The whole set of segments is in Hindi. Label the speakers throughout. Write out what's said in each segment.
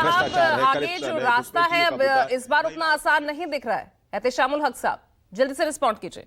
Speaker 1: अब आगे जो रास्ता है इस बार उतना आसान नहीं दिख रहा है। एहतेशामुल हक साहब जल्दी से रिस्पॉन्ड कीजिए।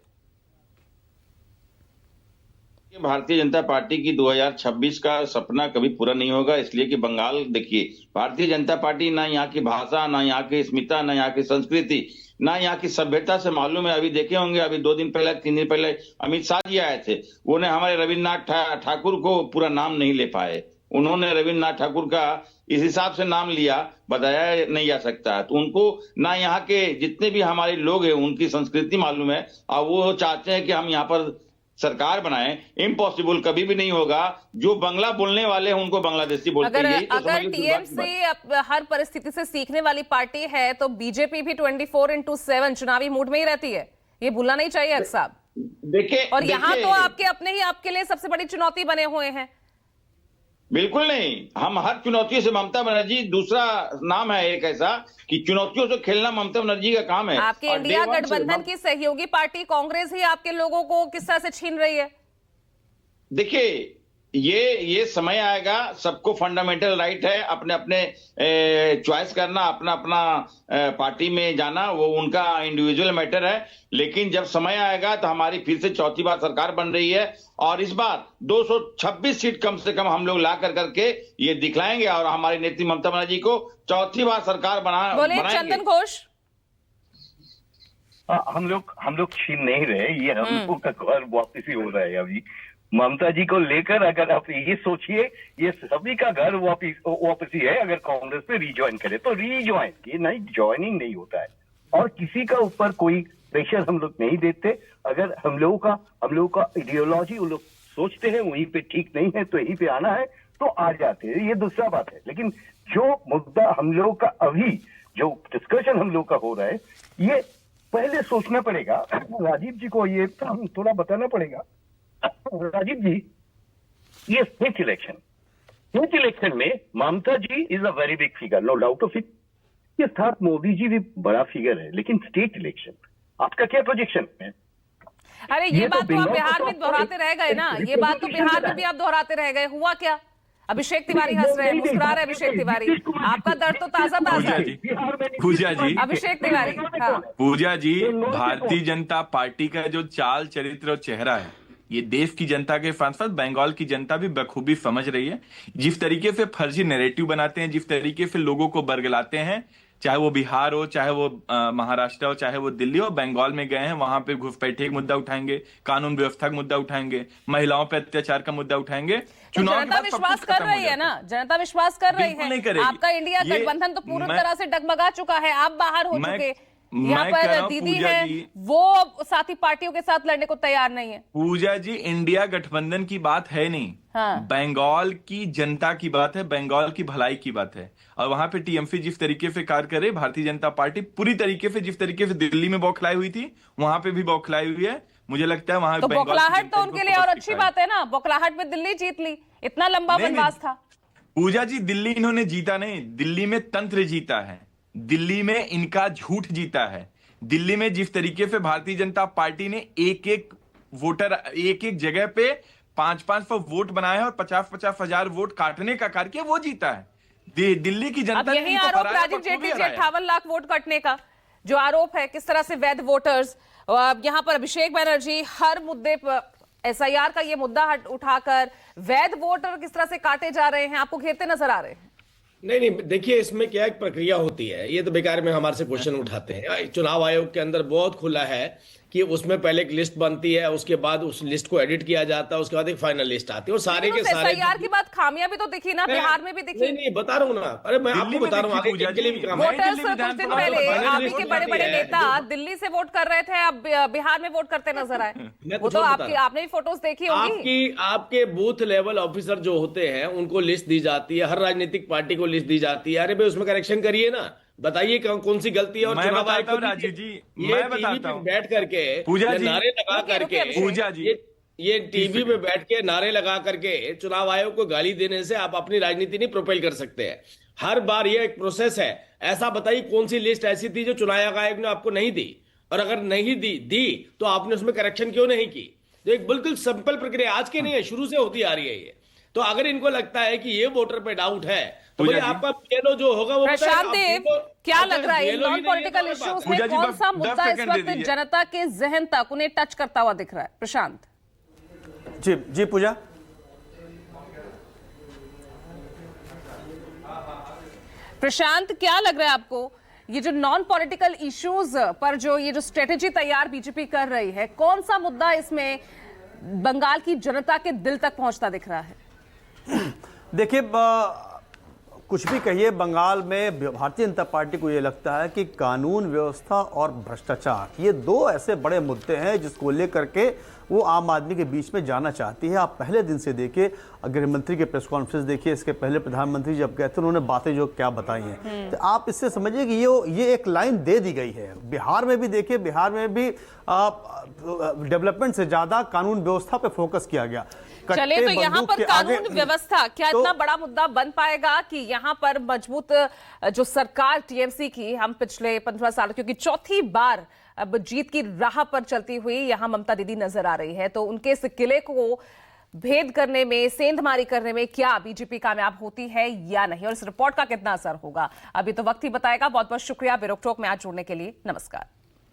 Speaker 2: भारतीय जनता पार्टी की 2026 का सपना कभी पूरा नहीं होगा, इसलिए कि बंगाल देखिए, भारतीय जनता पार्टी ना यहाँ की भाषा, ना यहाँ की अस्मिता, ना यहाँ की संस्कृति, ना यहाँ की सभ्यता से मालूम है। अभी देखे होंगे, अभी 2 दिन पहले 3 दिन पहले अमित शाह जी आए थे, उन्हें हमारे रविन्द्रनाथ ठाकुर को पूरा नाम नहीं ले पाए। उन्होंने रविन्द्रनाथ ठाकुर का इस हिसाब से नाम लिया, बताया नहीं जा सकता। तो उनको ना यहाँ के जितने भी हमारे लोग हैं उनकी संस्कृति मालूम है, और वो चाहते हैं कि हम यहाँ पर सरकार बनाए। इम्पॉसिबल कभी भी नहीं होगा। जो बांग्ला बोलने वाले हैं उनको बांग्लादेशी बोलते हैं।
Speaker 1: अगर टीएमसी हर परिस्थिति से सीखने वाली पार्टी है तो बीजेपी भी 24/7 चुनावी मूड में ही रहती है, ये भूलना नहीं चाहिए अक्स साहब।
Speaker 2: देखिए,
Speaker 1: और यहाँ तो आपके अपने ही आपके लिए सबसे बड़ी चुनौती बने हुए हैं।
Speaker 2: बिल्कुल नहीं, हम हर चुनौतियों से, ममता बनर्जी दूसरा नाम है एक ऐसा कि चुनौतियों से खेलना ममता बनर्जी का काम है।
Speaker 1: आपके इंडिया गठबंधन की सहयोगी पार्टी कांग्रेस ही आपके लोगों को किस तरह से छीन रही है?
Speaker 2: देखिए, ये समय आएगा, सबको फंडामेंटल राइट है अपने अपने चॉइस करना, अपना अपना पार्टी में जाना, वो उनका इंडिविजुअल मैटर है। लेकिन जब समय आएगा तो हमारी फिर से चौथी बार सरकार बन रही है, और इस बार 226 सीट कम से कम हम लोग ला करके ये दिखलाएंगे, और हमारी नेत्री ममता बनर्जी को चौथी बार सरकार बनाएंगे।
Speaker 1: चंदन घोष,
Speaker 3: हम लोग छीन नहीं रहे, ये हम लोग का घर वापसी हो रहा है। अभी ममता जी को लेकर अगर आप ये सोचिए, ये सभी का घर वापसी है। अगर कांग्रेस पे रिज्वाइन करे तो रिज्वाइन, ये नहीं ज्वाइनिंग नहीं होता है। और किसी का ऊपर कोई प्रेशर हम लोग नहीं देते। अगर हम लोगों का आइडियोलॉजी वो लोग सोचते हैं वहीं पे ठीक नहीं है तो यहीं पे आना है तो आ जाते हैं, ये दूसरा बात है। लेकिन जो मुद्दा हम लोग का अभी जो डिस्कशन हम लोग का हो रहा है, ये पहले सोचना पड़ेगा। राजीव जी को ये थोड़ा बताना पड़ेगा। राजीव जी, ये स्टेट इलेक्शन में Mamata ji is a very big figure, no doubt of it. ये साथ मोदी जी भी बड़ा फिगर है, लेकिन स्टेट इलेक्शन आपका क्या प्रोजेक्शन है?
Speaker 1: अरे ये बात तो आप बिहार में दोहराते रह गए ना, ये बात तो बिहार में भी आप दोहराते रह गए। हुआ क्या? अभिषेक तिवारी हंस रहे हैं, मुस्कुरा रहे अभिषेक तिवारी। आपका दर्द तो ताजा
Speaker 4: पूजा जी,
Speaker 1: अभिषेक तिवारी। हाँ।
Speaker 4: पूजा जी, भारतीय जनता पार्टी का जो चाल चरित्र और चेहरा है, ये देश की जनता के साथ साथ बंगाल की जनता भी बखूबी समझ रही है। जिस तरीके से फर्जी नैरेटिव बनाते हैं, जिस तरीके से लोगों को बरगलाते हैं, चाहे वो बिहार हो, चाहे वो महाराष्ट्र हो, चाहे वो दिल्ली हो, बंगाल में गए हैं, वहां पे घुसपैठे का मुद्दा उठाएंगे, कानून व्यवस्था का मुद्दा उठाएंगे, महिलाओं पर अत्याचार का मुद्दा उठाएंगे।
Speaker 1: जनता विश्वास कर रही है ना, जनता विश्वास कर रही है। आपका इंडिया गठबंधन तो पूरी तरह से डगमगा चुका है, आप बाहर हो चुके। यहाँ पर दीदी है, वो साथी पार्टियों के साथ लड़ने को तैयार नहीं है।
Speaker 4: पूजा जी, इंडिया गठबंधन की बात है नहीं,
Speaker 1: हाँ।
Speaker 4: बंगाल की जनता की बात है, बंगाल की भलाई की बात है। और वहां पे टीएमसी जिस तरीके से कार्य करे, भारतीय जनता पार्टी पूरी तरीके से, जिस तरीके से दिल्ली में बौखलाई हुई थी, वहां पे भी बौखलाई हुई है। मुझे लगता है वहां
Speaker 1: तो बौखलाहट तो उनके लिए और अच्छी बात है ना, बौखलाहट में दिल्ली जीत ली, इतना लंबा वनवास था।
Speaker 4: पूजा जी, दिल्ली इन्होंने जीता नहीं, दिल्ली में तंत्र जीता है, दिल्ली में इनका झूठ जीता है। दिल्ली में जिस तरीके से भारतीय जनता पार्टी ने एक एक वोटर, एक एक जगह पे 500-500 वोट बनाए हैं और 50-50 हजार वोट काटने का कार्य किया, वो जीता है दिल्ली की जनता।
Speaker 1: अब यही आरोप राजीव जेटली जी 58 लाख वोट कटने का जो आरोप है, किस तरह से वैध वोटर्स, यहाँ पर अभिषेक बनर्जी हर मुद्दे पर एसआईआर का ये मुद्दा उठाकर वैध वोटर किस तरह से काटे जा रहे हैं, आपको घेरते नजर आ रहे हैं।
Speaker 5: नहीं, देखिए, इसमें क्या एक प्रक्रिया होती है, ये तो बेकार में हमारे से क्वेश्चन उठाते हैं। चुनाव आयोग के अंदर बहुत खुला है कि उसमें पहले एक लिस्ट बनती है, उसके बाद उस लिस्ट को एडिट किया जाता है, उसके बाद एक फाइनल लिस्ट आती है, और सारे के सारे
Speaker 1: एसआईआर की बात खामियां भी तो दिखी ना, बिहार में भी दिखी।
Speaker 5: नहीं, बता रहा हूँ ना, अरे मैं आपको बता रहा हूँ, आगे के लिए भी काम है।
Speaker 1: वोटर्स कुछ दिन पहले आप के बड़े-बड़े नेता दिल्ली से वोट कर रहे थे, अब बिहार में वोट करते नजर आए। वो तो आपने भी फोटोज देखी होगी।
Speaker 5: आपके बूथ लेवल ऑफिसर जो होते हैं उनको लिस्ट दी जाती है, हर राजनीतिक पार्टी को लिस्ट दी जाती है। अरे भाई, उसमें करेक्शन करिए ना, बताइए कौन सी गलती है। और चुनाव आयोग को
Speaker 4: राजीव जी,
Speaker 5: मैं बताता हूँ, बैठ करके नारे लगा करके,
Speaker 4: पूजा जी,
Speaker 5: ये टीवी पे बैठ के नारे लगा करके चुनाव आयोग को गाली देने से आप अपनी राजनीति नहीं प्रोपेल कर सकते हैं। हर बार ये एक प्रोसेस है। ऐसा बताइए कौन सी लिस्ट ऐसी थी जो चुनाव आयोग ने आपको नहीं दी, और अगर नहीं दी तो आपने उसमें करेक्शन क्यों नहीं की? तो एक बिल्कुल सिंपल प्रक्रिया आज के नहीं है, शुरू से होती आ रही है। ये तो अगर इनको लगता है कि ये वोटर पे डाउट है तो
Speaker 4: पूजा
Speaker 5: भाई
Speaker 4: जी।
Speaker 5: आपका BLO जो होगा वो बताएगा।
Speaker 1: प्रशांत
Speaker 5: अब
Speaker 1: देव,
Speaker 5: BLO
Speaker 1: क्या लग रहा है
Speaker 5: BLO ही
Speaker 1: नॉन
Speaker 5: नहीं
Speaker 1: पॉलिटिकल
Speaker 5: है तो
Speaker 1: इश्यूज
Speaker 4: पूजा
Speaker 1: में
Speaker 4: जी,
Speaker 1: कौन
Speaker 4: बस
Speaker 1: सा
Speaker 4: 10
Speaker 1: मुद्दा इस
Speaker 4: सेकंड दे
Speaker 1: वक्त
Speaker 4: दीजिए।
Speaker 1: जनता के जहन तक उन्हें टच करता हुआ दिख रहा है? प्रशांत
Speaker 6: जी जी पूजा।
Speaker 1: प्रशांत, क्या लग रहा है आपको ये जो नॉन पॉलिटिकल इश्यूज पर जो ये जो स्ट्रेटेजी तैयार बीजेपी कर रही है, कौन सा मुद्दा इसमें बंगाल की जनता के दिल तक पहुंचता दिख रहा है?
Speaker 6: देखिए कुछ भी कहिए, बंगाल में भारतीय जनता पार्टी को ये लगता है कि कानून व्यवस्था और भ्रष्टाचार ये दो ऐसे बड़े मुद्दे हैं जिसको लेकर के वो आम आदमी के बीच में जाना चाहती है। आप पहले दिन से देखिए, गृह मंत्री के प्रेस कॉन्फ्रेंस देखिए, इसके पहले प्रधानमंत्री जब गए थे उन्होंने बातें जो क्या बताई हैं, तो आप इससे समझिए कि ये एक लाइन दे दी गई है। बिहार में भी देखिए, बिहार में भी डेवलपमेंट से ज्यादा कानून व्यवस्था पे फोकस किया गया।
Speaker 1: चले तो यहाँ पर कानून व्यवस्था क्या
Speaker 6: तो,
Speaker 1: इतना बड़ा मुद्दा बन पाएगा कि यहाँ पर मजबूत जो सरकार टीएमसी की हम पिछले 15 साल, क्योंकि चौथी बार अब जीत की राह पर चलती हुई यहाँ ममता दीदी नजर आ रही है, तो उनके इस किले को भेद करने में, सेंधमारी करने में क्या बीजेपी कामयाब होती है या नहीं, और इस रिपोर्ट का कितना असर होगा अभी तो वक्त ही बताएगा। बहुत बहुत शुक्रिया बेरोक टोक में आज जुड़ने के लिए। नमस्कार।